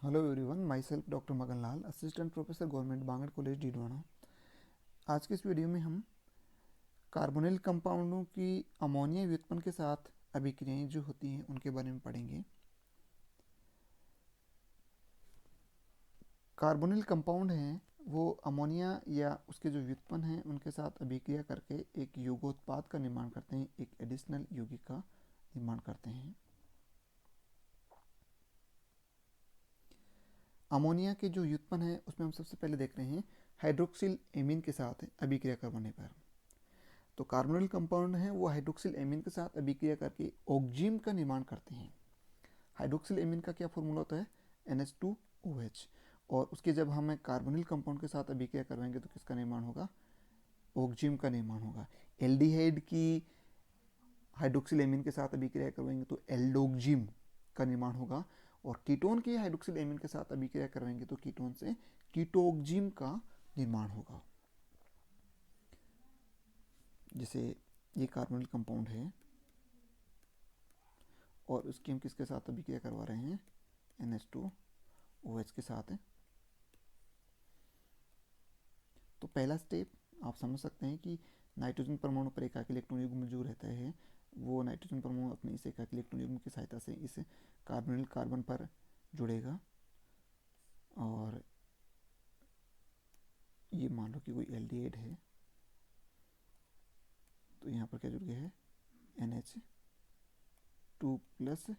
Hello everyone, my self doctor Magan Lal, assistant professor government Bangar college Didwana. आज के इस वीडियो में हम कार्बोनिल कंपाउंडों की अमोनिया व्युत्पन्न के साथ अभिक्रियाएं जो होती हैं उनके बारे में पढ़ेंगे। कार्बोनिल कंपाउंड हैं वो अमोनिया या उसके जो व्युत्पन्न हैं उनके साथ अभिक्रिया करके एक यौगोत्पाद का निर्माण करते हैं, एक एडिशनल यौगिक का निर्माण करते हैं। अमोनिया के जो व्युत्पन्न हैं उसमें हम सबसे पहले देख रहे हैं हाइड्रोक्सिल एमीन के साथ अभिक्रिया करवाने पर। तो कार्बोनिल कंपाउंड हैं वो हाइड्रोक्सिल एमीन के साथ अभिक्रिया करके ऑक्जीम का निर्माण करते हैं। हाइड्रोक्सिल एमीन का क्या फॉर्मूला होता है? NH2OH। और उसके जब हम कार्बोनिल कंपाउंड के साथ अभिक्रिया करवाएंगे तो किसका निर्माण होगा? ऑक्जीम का निर्माण होगा। एल्डिहाइड की हाइड्रोक्सिल एमीन के साथ अभिक्रिया करवाएंगे तो एल्डोक्जिम का निर्माण होगा। और कीटोन की हाइड्रोक्सिल एमीन के साथ अभिक्रिया करवाएंगे तो कीटोन से कीटोक्जिम का निर्माण होगा। जैसे ये कार्बोनिल कंपाउंड है और उसकी हम किसके साथ अभिक्रिया करवा रहे हैं? NH2OH के साथ है। तो पहला स्टेप आप समझ सकते हैं कि नाइट्रोजन परमाणु पर एकाकी इलेक्ट्रॉन युग्म जो रहता है वो नाइट्रोजन परमाणु अपने इस एकाकी इलेक्ट्रॉन युग्म की सहायता से इस कार्बोनिल कार्बन पर जुड़ेगा। और ये मान लो कि कोई एल्डिहाइड है तो यहाँ पर क्या जुड़ गया है? NH2+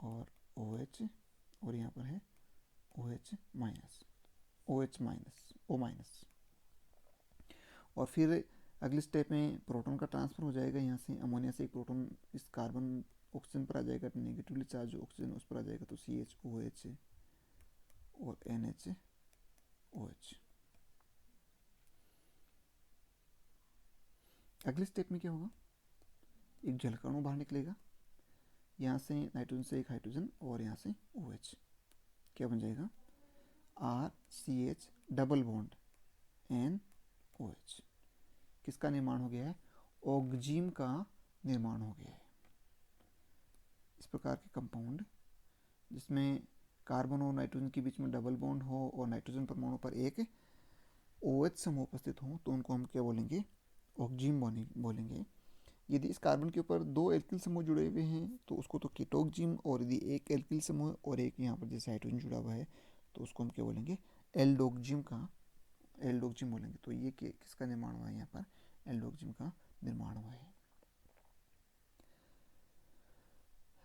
और OH, और यहाँ पर है OH-, O-। और फिर अगले स्टेप में प्रोटॉन का ट्रांसफर हो जाएगा। यहाँ से अमोनिया से एक प्रोटॉन इस कार्बन ऑक्सीजन पर आ जाएगा, नेगेटिवली चार्ज ऑक्सीजन उस पर आ जाएगा तो CH-OH और NH-OH। अगले स्टेप में क्या होगा? एक जल अणु बाहर निकलेगा, यहाँ से नाइट्रोजन से एक हाइड्रोजन और यहाँ से OH। क्या बन जाएगा? RCH double bond NOH। किसका निर्माण हो गया है? ऑक्जीम का निर्माण हो गया है। इस प्रकार के कंपाउंड जिसमें कार्बन और नाइट्रोजन के बीच में डबल बॉन्ड हो और नाइट्रोजन परमाणु पर एक OH समूह उपस्थित हो तो उनको हम क्या बोलेंगे? ऑक्जीम बोलेंगे। यदि इस कार्बन के ऊपर दो एल्किल समूह जुड़े हुए हैं तो उसको तो कीटोक्जिम, और यदि एक एल्किल समूह और एक यहाँ पर जैसे हाइड्रोजन जुड़ा हुआ है तो उसको हम क्या बोलेंगे? एल्डोक्जिम बोलेंगे। तो ये किसका निर्माण हुआ है? यहाँ पर एल्डोक्जिम का निर्माण हुआ है।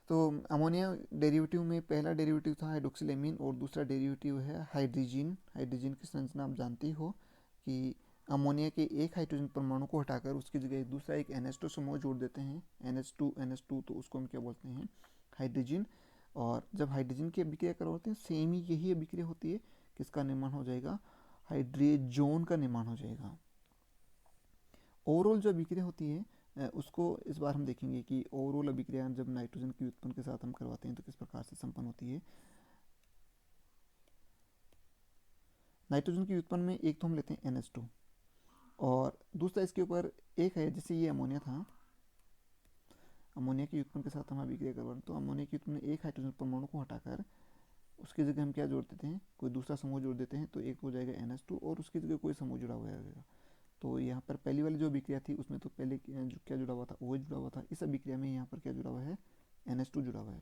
तो अमोनिया डेरिवेटिव में पहला डेरिवेटिव था हाइड्रोक्सिल एमीन और दूसरा डेरिवेटिव है हाइड्रोजन। हाइड्रोजन की संरचना आप जानते हो कि अमोनिया के एक हाइड्रोजन परमाणु को हटाकर उसकी जगह दूसरा एक NH2 समूह जोड़ देते हैं, NH2 तो उसको हम क्या बोलते हैं? हाइड्रोजन। और जब हाइड्रोजन की अभिक्रिया करवाते हैं सेम ही यही अभिक्रिया होती है, किसका निर्माण हो जाएगा? हाइड्रोजन का निर्माण हो जाएगा। ओवरऑल जो अभिक्रिया होती है उसको इस बार हम देखेंगे कि ओवरऑल अभिक्रिया जब नाइट्रोजन की व्युत्पन्न के साथ हम करवाते हैं तो किस प्रकार से संपन्न होती है। नाइट्रोजन की व्युत्पन्न में एक तो हम लेते हैं NH2 और दूसरा इसके ऊपर एक है, जैसे ये अमोनिया था, अमोनिया की व्युत्पन्न के साथ हम अभिक्रिया करवाते तो अमोनिया की व्युत्पन्न में एक हाइड्रोजन परमाणु को हटाकर उसकी जगह हम क्या जोड़ देते हैं? कोई दूसरा समूह जोड़ देते हैं तो एक हो जाएगा NH2 और उसकी जगह कोई समूह जुड़ा हुआ रहेगा। तो यहाँ पर पहली वाली जो अभिक्रिया थी उसमें तो पहले जो क्या जुड़ा हुआ था? OH जुड़ा हुआ था। इस अभिक्रिया में यहाँ पर क्या जुड़ा हुआ है? NH2 जुड़ा हुआ है।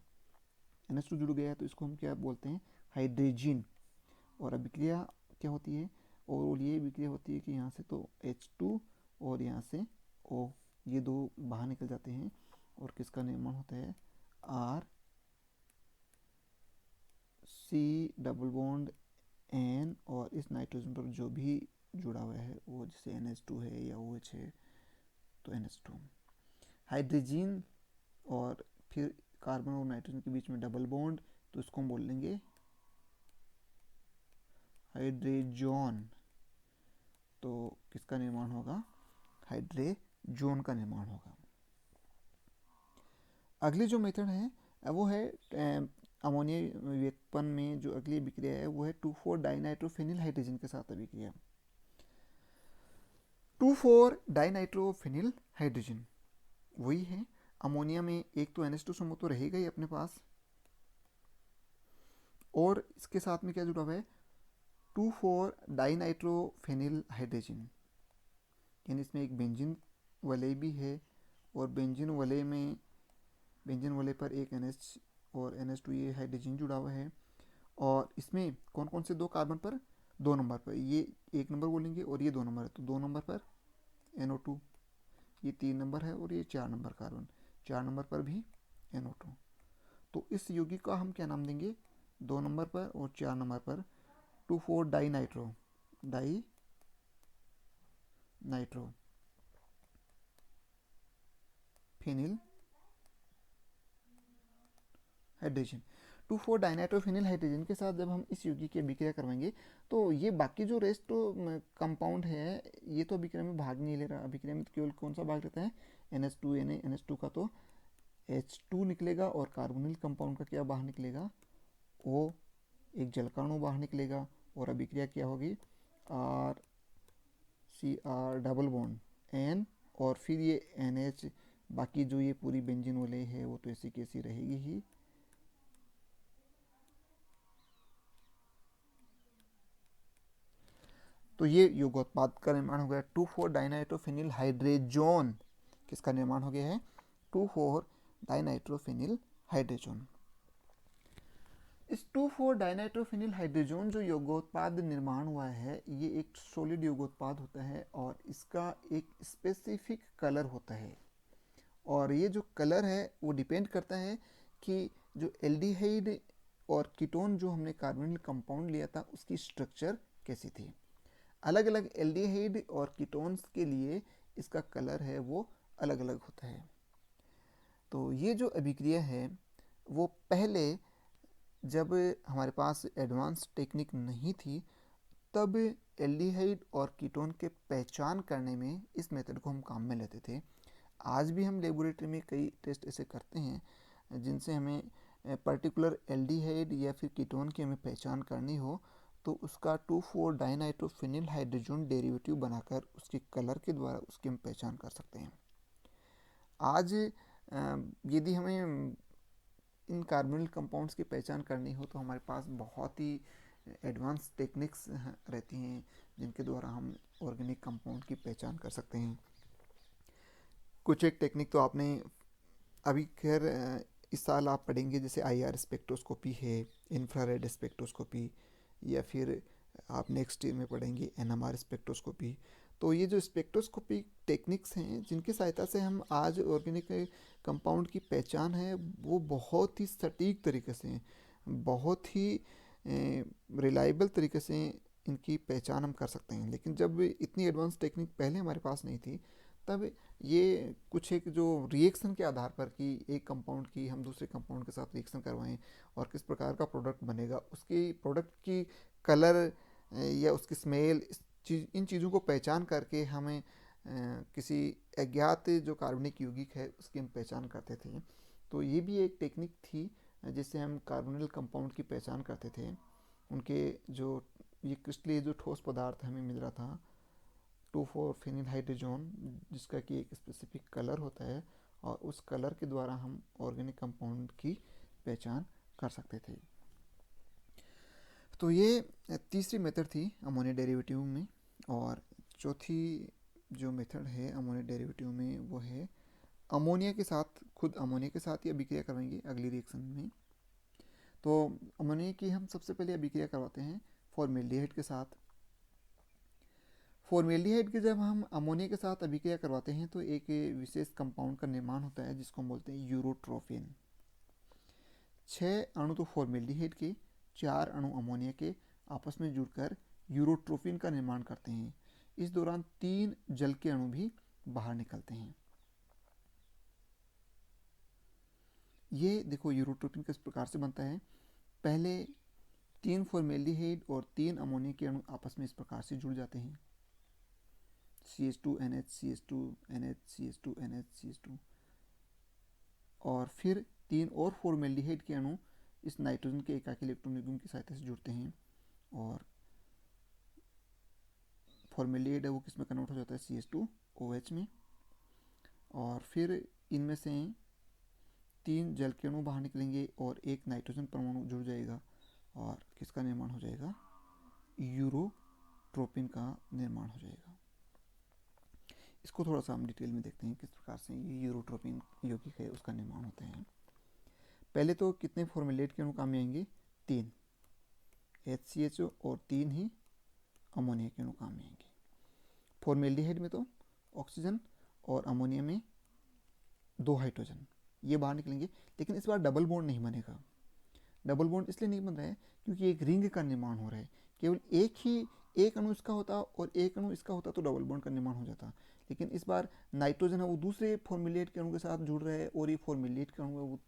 NH2 जुड़ गया है तो इसको हम क्या बोलते हैं? हाइड्रोजन। और अभिक्रिया क्या होती है? और ये अभिक्रिया होती है कि यहाँ से तो H2 और यहाँ से O, ये दो बाहर निकल जाते हैं और किसका निर्माण होता है? RC डबल बॉन्ड N, और इस नाइट्रोजन पर जो भी जुड़ा हुआ है वो जैसे NH2 है या OH है तो NH2। हाइड्रोजन और फिर कार्बन और नाइट्रोजन के बीच में डबल बॉन्ड तो इसको हम बोल लेंगे हाइड्रोजन। तो किसका निर्माण होगा? हाइड्रोजन का निर्माण होगा। अगली जो मेथड है वो है अमोनिया व्युत्पन्न में जो अगली अभिक्रिया है वो है 2,4 डाइनाइट्रोफेनिल हाइड्रोजन के साथ अभिक्रिया। 2,4 डाइनाइट्रोफेनिल हाइड्रोजन वही है। अमोनिया में एक तो NH2 समूह तो रहेगा ही अपने पास, और इसके साथ में क्या जुड़ा हुआ है, 2,4 डाइनाइट्रोफेनिल हाइड्रोजन, यानी इसमें एक बेंजीन वलय भी है, और बेंजीन वलय पर एक NH और NH2 ये हाइड्रोजन जुड़ा हुआ है। और इसमें कौन कौन से दो कार्बन पर, 2 नंबर पर ये 1 नंबर बोलेंगे और ये 2 नंबर है, तो 2 नंबर पर NO2, ये 3 नंबर है, और ये 4 नंबर कार्बन, 4 नंबर पर भी NO2। तो इस यौगिक का हम क्या नाम देंगे, 2 नंबर पर और 4 नंबर पर 2,4 di nitro phenyl hydrogen. 2,4 dinitrophenyl hydrogen के साथ जब हम इस यौगिक की अभिक्रिया करवाएंगे तो ये बाकी जो रेस्ट कंपाउंड है ये तो अभिक्रिया में भाग नहीं ले रहा। अभिक्रिया में तो केवल कौन सा भाग लेता है, NH2Na, NH2 का तो H2 निकलेगा, और कार्बोनिल कंपाउंड का क्या बाहर निकलेगा, O, एक जलकाणु बाहर निकलेगा, और अभिक्रिया क्या होगी, RCr डबल बॉन्ड N, और फिर ये NH, बाकी जो ये पूरी बेंजीन वलय है वो तो ऐसी कैसी रहेगी ही। तो ये युग्मोत्पाद का निर्माण हो गया 2,4 डाइनाइट्रोफिनिल हाइड्रोजन। किसका निर्माण हो गया है, 2,4 डाइनाइट्रोफिनिल हाइड्रोजन। इस 2,4 डाइनाइट्रोफिनिल हाइड्रोजन जो योगोत्पाद निर्माण हुआ है ये एक सॉलिड योगोत्पाद होता है, और इसका एक स्पेसिफिक कलर होता है, और ये जो कलर है वो डिपेंड करता है कि जो एल्डिहाइड और कीटोन जो हमने कार्बोनिल कंपाउंड लिया था उसकी स्ट्रक्चर कैसी थी। अलग अलग एल्डिहाइड और कीटोन्स के लिए इसका कलर है वो अलग अलग होता है। तो ये जो अभिक्रिया है वो पहले जब हमारे पास एडवांस टेक्निक नहीं थी तब एल्डिहाइड और कीटोन के पहचान करने में इस मेथड को हम काम में लेते थे। आज भी हम लेबोरेटरी में कई टेस्ट ऐसे करते हैं जिनसे हमें पर्टिकुलर एल्डिहाइड या फिर कीटोन की हमें पहचान करनी हो तो उसका 2,4 डाइनाइट्रोफिनिल हाइड्रोजन डेरिवेटिव बनाकर उसके कलर के द्वारा उसकी हम पहचान कर सकते हैं। आज यदि हमें इन कार्बोनिल कंपाउंड्स की पहचान करनी हो तो हमारे पास बहुत ही एडवांस टेक्निक्स रहती हैं जिनके द्वारा हम ऑर्गेनिक कंपाउंड की पहचान कर सकते हैं। कुछ एक टेक्निक तो आपने अभी खैर इस साल आप पढ़ेंगे, जैसे IR स्पेक्ट्रोस्कोपी है, इंफ्रारेड स्पेक्ट्रोस्कोपी, या फिर आप नेक्स्ट ईयर में पढ़ेंगे NMR स्पेक्ट्रोस्कोपी। तो ये जो स्पेक्ट्रोस्कोपी टेक्निक्स हैं जिनकी सहायता से हम आज ऑर्गेनिक कंपाउंड की पहचान है वो बहुत ही सटीक तरीके से, बहुत ही रिलायबल तरीके से इनकी पहचान हम कर सकते हैं। लेकिन जब इतनी एडवांस टेक्निक पहले हमारे पास नहीं थी तब ये कुछ एक जो रिएक्शन के आधार पर कि एक कंपाउंड की हम दूसरे कंपाउंड के साथ रिएक्शन करवाएं और किस प्रकार का प्रोडक्ट बनेगा, उसकी प्रोडक्ट की कलर या उसकी स्मेल, इन चीज़ों को पहचान करके हमें किसी अज्ञात जो कार्बनिक यौगिक है उसकी हम पहचान करते थे। तो ये भी एक टेक्निक थी जिससे हम कार्बोनिल कंपाउंड की पहचान करते थे। उनके जो ये क्रिस्टलीय जो ठोस पदार्थ हमें मिल रहा था 2,4 फिनिल हाइड्रोजन, जिसका कि एक स्पेसिफिक कलर होता है, और उस कलर के द्वारा हम ऑर्गेनिक कंपाउंड की पहचान कर सकते थे। तो ये तीसरी मेथड थी अमोनिया डेरिवेटिव में। और चौथी जो मेथड है अमोनिया डेरिवेटिव में वो है अमोनिया के साथ, खुद अमोनिया के साथ ही अभिक्रिया करवाएंगे अगली रिएक्शन में। तो अमोनिया की हम सबसे पहले अभिक्रिया करवाते हैं फॉर्मेल्डिहाइड के साथ। फॉर्मेल्डिहाइड के जब हम अमोनिया के साथ अभिक्रिया करवाते हैं तो एक विशेष कंपाउंड का निर्माण होता है जिसको हम बोलते हैं यूरोट्रोफिन। 6 अणु तो फॉर्मेल्डिहाइड के, 4 अणु अमोनिया के आपस में जुड़कर यूरोट्रोफिन का निर्माण करते हैं। इस दौरान 3 जल के अणु भी बाहर निकलते हैं। ये देखो यूरोट्रोफिन किस प्रकार से बनता है, पहले 3 फॉर्मेल्डिहाइड और 3 अमोनिया के अणु आपस में इस प्रकार से जुड़ जाते हैं, CH2NH CH2NH CH2NH CH2, और फिर 3 और फॉर्मेल्डिहाइड के अणु इस नाइट्रोजन के एकाकी इलेक्ट्रॉन युग्म की सहायता से जुड़ते हैं, और फॉर्मेल्डिहाइड है वो किस में कन्वर्ट हो जाता है, CH2OH में, और फिर इनमें से 3 जल के अणु बाहर निकलेंगे और एक नाइट्रोजन परमाणु जुड़ जाएगा, और किसका निर्माण हो जाएगा, यूरोट्रोपिन का निर्माण हो जाएगा। इसको थोड़ा सा हम डिटेल में देखते हैं किस प्रकार से ये यूरोट्रोपिन यौगिक है उसका निर्माण होते हैं। पहले तो कितने फॉर्मेलेट के अणु काम में आएंगे, 3 HCHO और 3 ही अमोनिया के अणु काम में आएंगे। फॉर्मेल्डिहाइड में तो ऑक्सीजन और अमोनिया में 2 हाइड्रोजन ये बाहर निकलेंगे, लेकिन इस बार डबल बॉन्ड नहीं बनेगा। डबल बॉन्ड इसलिए नहीं बन रहा है क्योंकि एक रिंग का निर्माण हो रहा है। केवल एक अणु इसका होता और एक अणु इसका होता तो डबल बॉन्ड का निर्माण हो जाता, लेकिन इस बार नाइट्रोजन है वो दूसरे फॉर्मुलेट के अणु के साथ जुड़ रहा है और ये फॉर्मुलेट के अणु है वो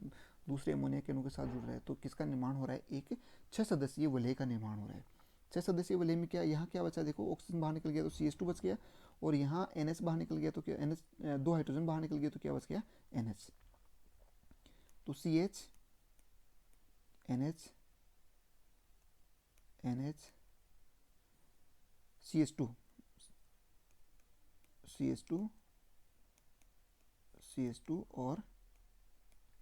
दूसरे अमोनिया के अणु के साथ जुड़ रहा है। तो किसका निर्माण हो रहा है, एक 6 सदस्यीय वलय का निर्माण हो रहा है। 6 सदस्यीय वलय में क्या, यहाँ क्या बचा, देखो ऑक्सीजन बाहर निकल गया तो CH2 बच गया, और यहाँ NH बाहर निकल गया तो क्या, NH 2 हाइड्रोजन बाहर निकल गया तो क्या बच गया, NH। तो CH NH NH CH2 CH2 CH2 और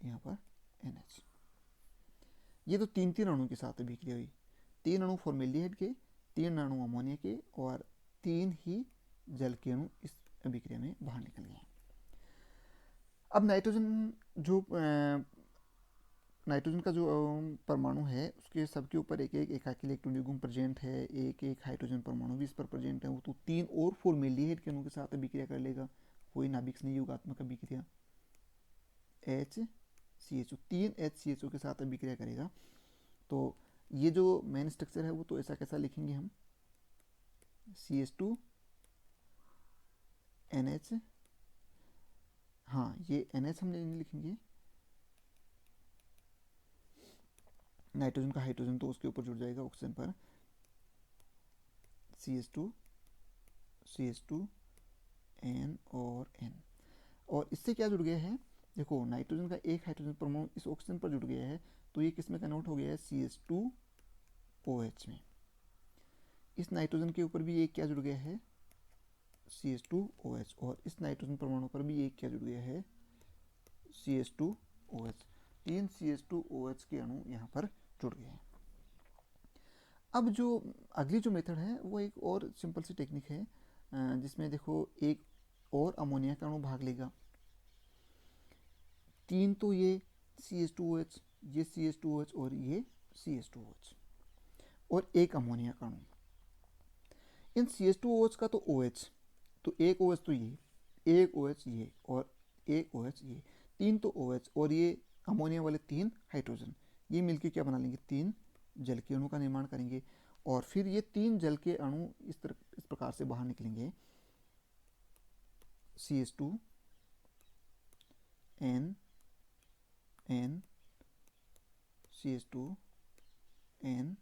यहाँ पर NH। ये तो 3 अणु के साथ अभिक्रिया हुई, 3 अणु फॉर्मेल्डिहाइड के, 3 अणु अमोनिया के और 3 ही जल के अणु इस अभिक्रिया में बाहर निकल गए। अब नाइट्रोजन का जो परमाणु है उसके सबके ऊपर एक एकाकी इलेक्ट्रॉन युग्म प्रेजेंट है, एक हाइड्रोजन परमाणु भी इस पर प्रेजेंट है। वो तो 3 और फॉर्मेल्डिहाइड के अणु के साथ अभिक्रिया कर लेगा, कोई नाभिक स्नेह युगात्मक अभिक्रिया HCHO 3 HCHO के साथ अभिक्रिया करेगा। तो ये जो मेन स्ट्रक्चर है वो तो ऐसा कैसा लिखेंगे हम, CH2 NH, हाँ ये NH हम नहीं लिखेंगे, नाइट्रोजन का हाइड्रोजन तो उसके ऊपर जुड़ जाएगा ऑक्सीजन पर, CH2 N और N। और इससे क्या जुड़ गया है, देखो नाइट्रोजन का एक हाइड्रोजन परमाणु इस ऑक्सीजन पर जुड़ गया है तो ये किस में कन्वर्ट हो गया है, CH2OH में। इस नाइट्रोजन के ऊपर भी एक क्या जुड़ गया है, CH2OH, और इस नाइट्रोजन परमाणु पर भी एक क्या जुड़ गया है, CH2OH। 3 CH2OH के अणु यहाँ पर जुड़ गए हैं। अब जो अगली जो मेथड है वो एक और सिंपल सी टेक्निक है, जिसमें देखो एक और अमोनिया का अणु भाग लेगा, 3 तो ये CH2OH, ये CH2OH और ये CH2OH, और एक अमोनिया का अणु। इन CH2OH का तो OH, तो एक OH तो ये, एक OH ये और एक OH ये, 3 तो OH और ये अमोनिया वाले 3 हाइड्रोजन, ये मिलके क्या बना लेंगे, 3 जल के अणु का निर्माण करेंगे। और फिर ये 3 जल के अणु इस प्रकार से बाहर निकलेंगे, CH2 N N CH2 N,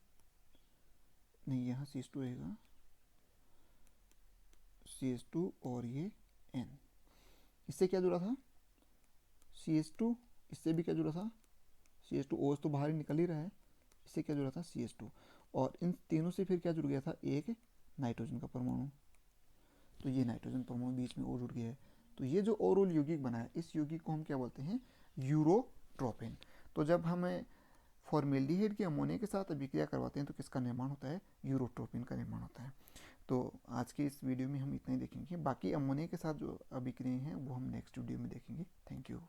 नहीं यहाँ CH2 रहेगा, CH2 और ये N। इससे क्या जुड़ा था, CH2, इससे भी क्या जुड़ा था, CH2OH तो बाहर ही निकल ही रहा है, इससे क्या जुड़ा था, CH2, और इन तीनों से फिर क्या जुड़ गया था, एक नाइट्रोजन का परमाणु, तो ये नाइट्रोजन परमाणु बीच में और जुड़ गया है। तो ये जो ओरल यौगिक बना है इस यौगिक को हम क्या बोलते हैं, यूरोट्रोपिन। तो जब हमें फॉर्मेल्डिहाइड के अमोनिया के साथ अभिक्रिया करवाते हैं तो किसका निर्माण होता है, यूरोट्रोपिन का निर्माण होता है। तो आज के इस वीडियो में हम इतना ही देखेंगे, बाकी अमोनिया के साथ जो अभिक्रियाएं हैं वो हम नेक्स्ट वीडियो में देखेंगे। Thank you.